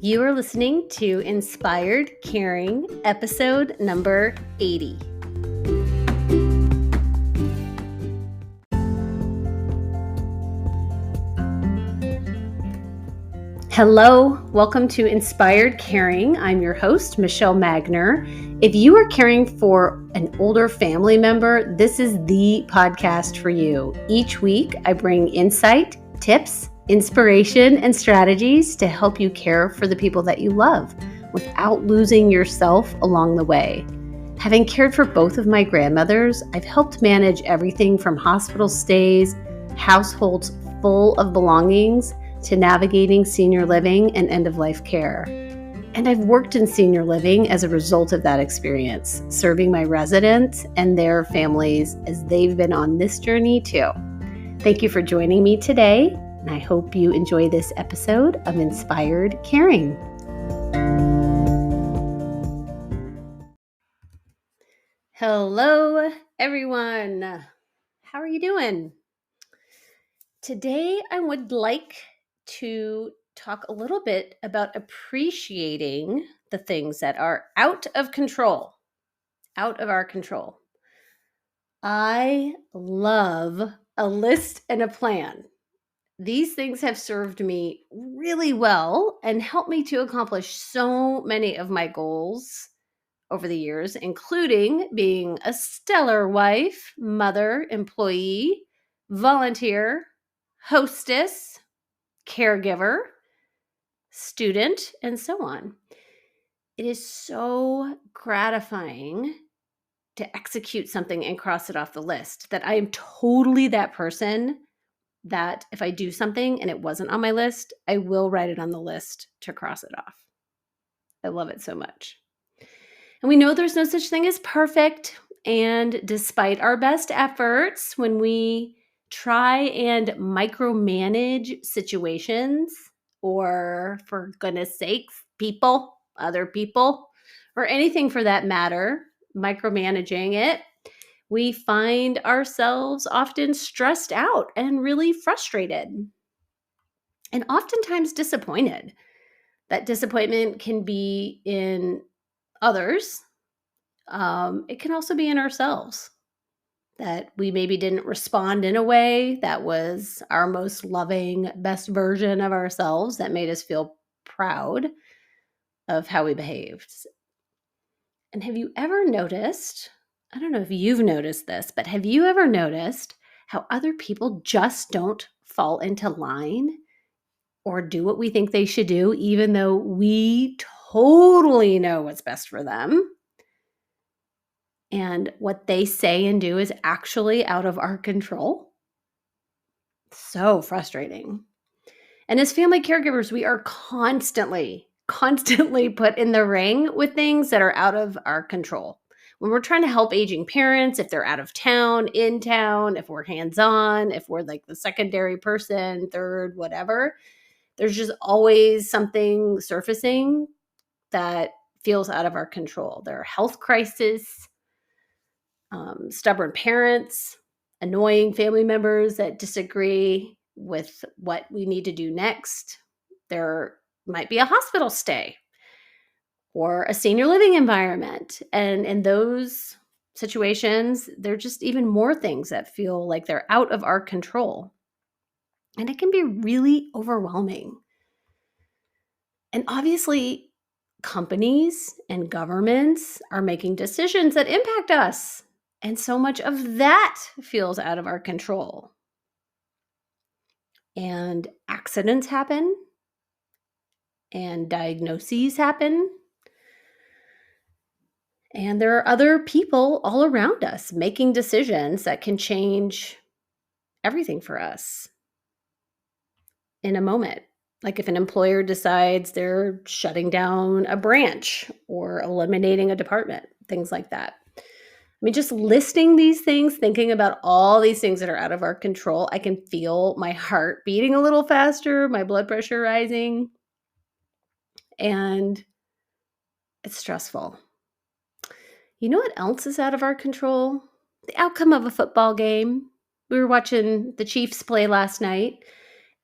You are listening to Inspired Caring, episode number 80. Hello, welcome to Inspired Caring. I'm your host, Michelle Magner. If you are caring for an older family member, this is the podcast for you. Each week, I bring insight, tips, inspiration, and strategies to help you care for the people that you love without losing yourself along the way. Having cared for both of my grandmothers, I've helped manage everything from hospital stays, households full of belongings, to navigating senior living and end-of-life care. And I've worked in senior living as a result of that experience, serving my residents and their families as they've been on this journey too. Thank you for joining me today, and I hope you enjoy this episode of Inspired Caring. Hello, everyone. How are you doing? Today, I would like to talk a little bit about appreciating the things that are out of control, out of our control. I love a list and a plan. These things have served me really well and helped me to accomplish so many of my goals over the years, including being a stellar wife, mother, employee, volunteer, hostess, caregiver, student, and so on. It is so gratifying to execute something and cross it off the list that I am totally that person that if I do something and it wasn't on my list, I will write it on the list to cross it off. I love it so much. And we know there's no such thing as perfect. And despite our best efforts, when we try and micromanage situations, or for goodness sakes, people, other people, or anything for that matter, micromanaging it, we find ourselves often stressed out and really frustrated and oftentimes disappointed. That disappointment can be in others. It can also be in ourselves, that we maybe didn't respond in a way that was our most loving, best version of ourselves that made us feel proud of how we behaved. And have you ever noticed, I don't know if you've noticed this, but have you ever noticed how other people just don't fall into line or do what we think they should do, even though we totally know what's best for them? And what they say and do is actually out of our control. So frustrating. And as family caregivers, we are constantly put in the ring with things that are out of our control. When we're trying to help aging parents, if they're out of town, in town, if we're hands-on, if we're like the secondary person, third, whatever, there's just always something surfacing that feels out of our control. There are health crises, stubborn parents, annoying family members that disagree with what we need to do next. There might be a hospital stay or a senior living environment. And in those situations, there are just even more things that feel like they're out of our control. And it can be really overwhelming. And obviously, companies and governments are making decisions that impact us. And so much of that feels out of our control. And accidents happen, and diagnoses happen. And there are other people all around us making decisions that can change everything for us in a moment. Like if an employer decides they're shutting down a branch or eliminating a department, things like that. I mean, just listing these things, thinking about all these things that are out of our control, I can feel my heart beating a little faster, my blood pressure rising, and it's stressful. You know what else is out of our control? The outcome of a football game. We were watching the Chiefs play last night,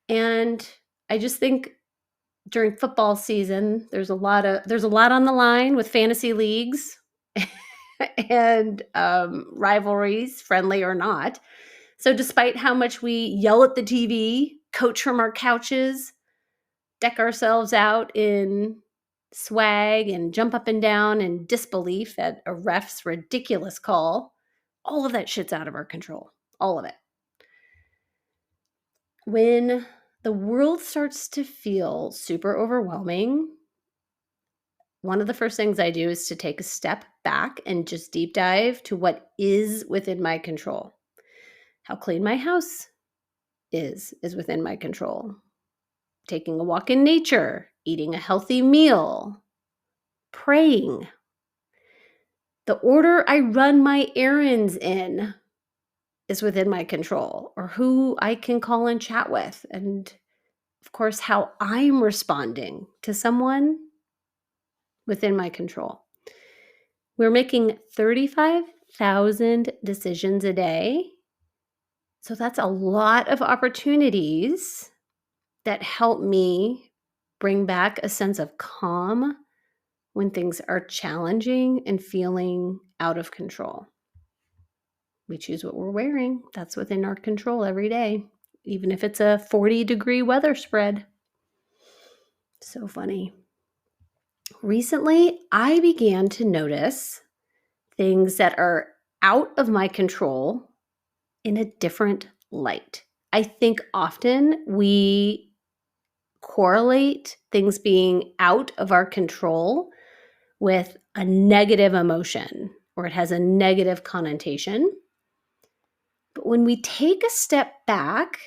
and I just think during football season, there's a lot on the line with fantasy leagues and rivalries, friendly or not. So despite how much we yell at the TV, coach from our couches, deck ourselves out in swag and jump up and down in disbelief at a ref's ridiculous call, all of that shit's out of our control. All of it. When the world starts to feel super overwhelming, one of the first things I do is to take a step back and just deep dive to what is within my control. How clean my house is within my control. Taking a walk in nature, eating a healthy meal, praying. The order I run my errands in is within my control, or who I can call and chat with. And of course, how I'm responding to someone within my control. We're making 35,000 decisions a day. So that's a lot of opportunities that help me bring back a sense of calm when things are challenging and feeling out of control. We choose what we're wearing. That's within our control every day, even if it's a 40-degree weather spread. So funny. Recently, I began to notice things that are out of my control in a different light. I think often we correlate things being out of our control with a negative emotion, or it has a negative connotation. But when we take a step back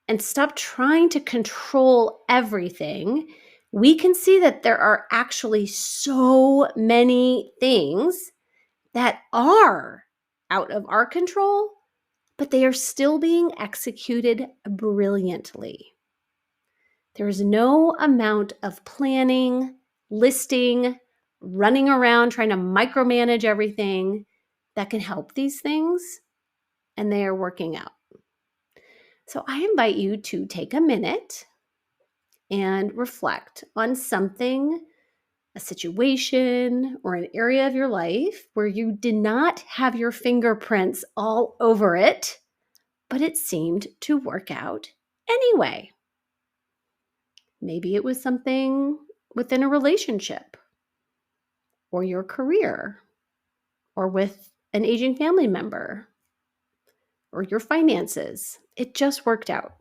and stop trying to control everything, we can see that there are actually so many things that are out of our control, but they are still being executed brilliantly. There is no amount of planning, listing, running around trying to micromanage everything that can help these things, and they are working out. So I invite you to take a minute and reflect on something, a situation, or an area of your life where you did not have your fingerprints all over it, but it seemed to work out anyway. Maybe it was something within a relationship, or your career, or with an aging family member, or your finances. It just worked out,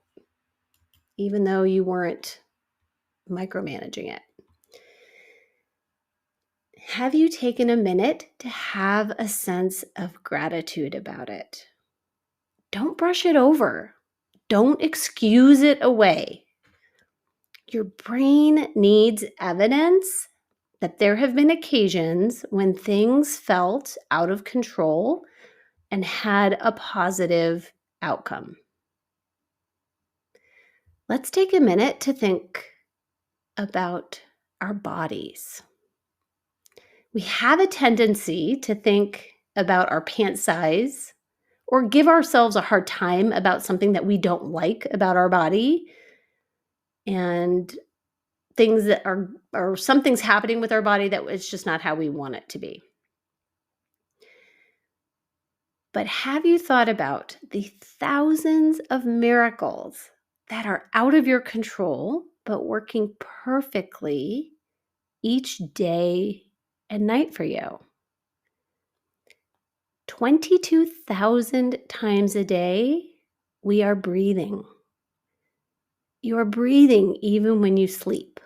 even though you weren't micromanaging it. Have you taken a minute to have a sense of gratitude about it? Don't brush it over. Don't excuse it away. Your brain needs evidence that there have been occasions when things felt out of control and had a positive outcome. Let's take a minute to think about our bodies. We have a tendency to think about our pant size or give ourselves a hard time about something that we don't like about our body, and things that are something's happening with our body that it's just not how we want it to be. But have you thought about the thousands of miracles that are out of your control but working perfectly each day and night for you? 22,000 times a day, we are breathing. You are breathing even when you sleep.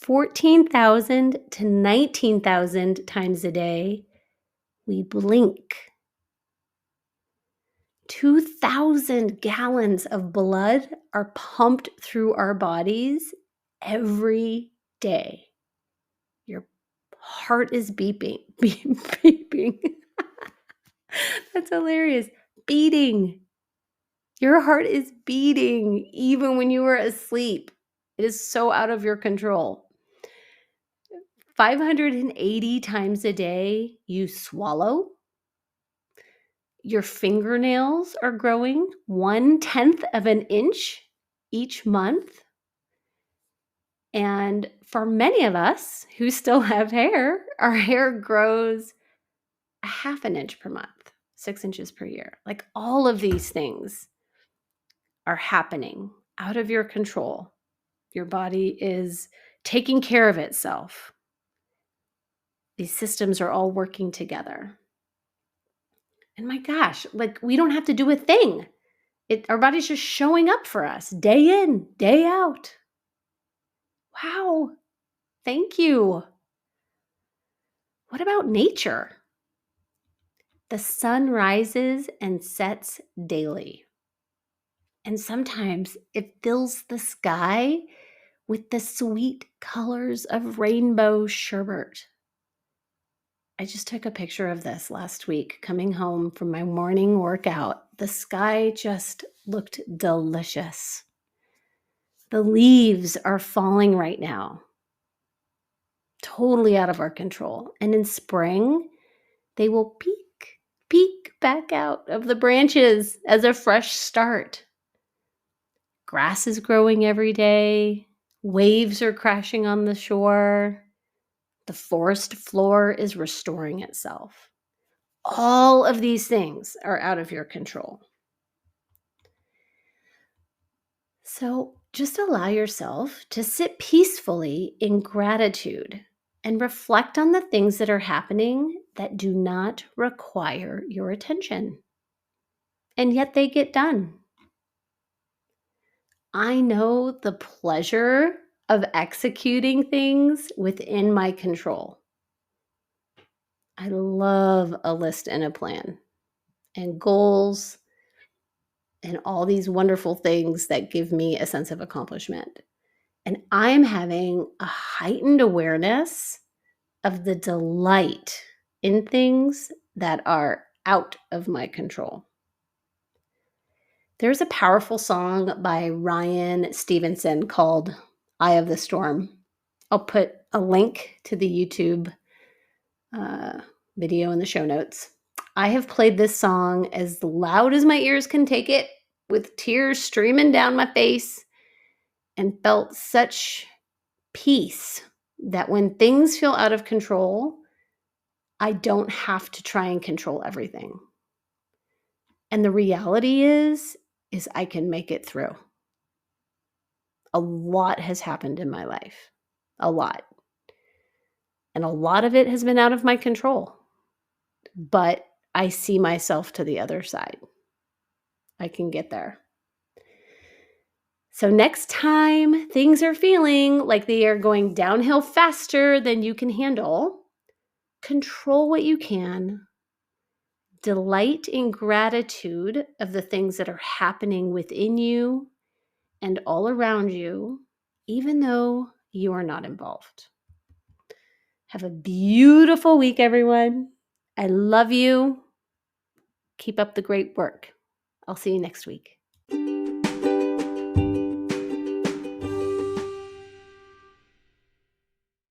14,000 to 19,000 times a day, we blink. 2,000 gallons of blood are pumped through our bodies every day. Your heart is beeping, beeping. That's hilarious. Beating. Your heart is beating even when you are asleep. It is so out of your control. 580 times a day, you swallow. Your fingernails are growing 1/10 of an inch each month. And for many of us who still have hair, our hair grows a half an inch per month, 6 inches per year. Like all of these things are happening out of your control. Your body is taking care of itself. These systems are all working together. And my gosh, like we don't have to do a thing. Our body's just showing up for us day in, day out. Wow. Thank you. What about nature? The sun rises and sets daily. And sometimes it fills the sky with the sweet colors of rainbow sherbet. I just took a picture of this last week coming home from my morning workout. The sky just looked delicious. The leaves are falling right now, totally out of our control. And in spring, they will peek back out of the branches as a fresh start. Grass is growing every day. Waves are crashing on the shore. The forest floor is restoring itself. All of these things are out of your control. So just allow yourself to sit peacefully in gratitude and reflect on the things that are happening that do not require your attention. And yet they get done. I know the pleasure of executing things within my control. I love a list and a plan and goals and all these wonderful things that give me a sense of accomplishment. And I'm having a heightened awareness of the delight in things that are out of my control. There's a powerful song by Ryan Stevenson called Eye of the Storm. I'll put a link to the YouTube video in the show notes. I have played this song as loud as my ears can take it, with tears streaming down my face, and felt such peace that when things feel out of control, I don't have to try and control everything. And the reality is I can make it through. A lot has happened in my life. A lot. And a lot of it has been out of my control. But I see myself to the other side. I can get there. So next time things are feeling like they are going downhill faster than you can handle, control what you can. Delight in gratitude of the things that are happening within you and all around you, even though you are not involved. Have a beautiful week, everyone. I love you. Keep up the great work. I'll see you next week.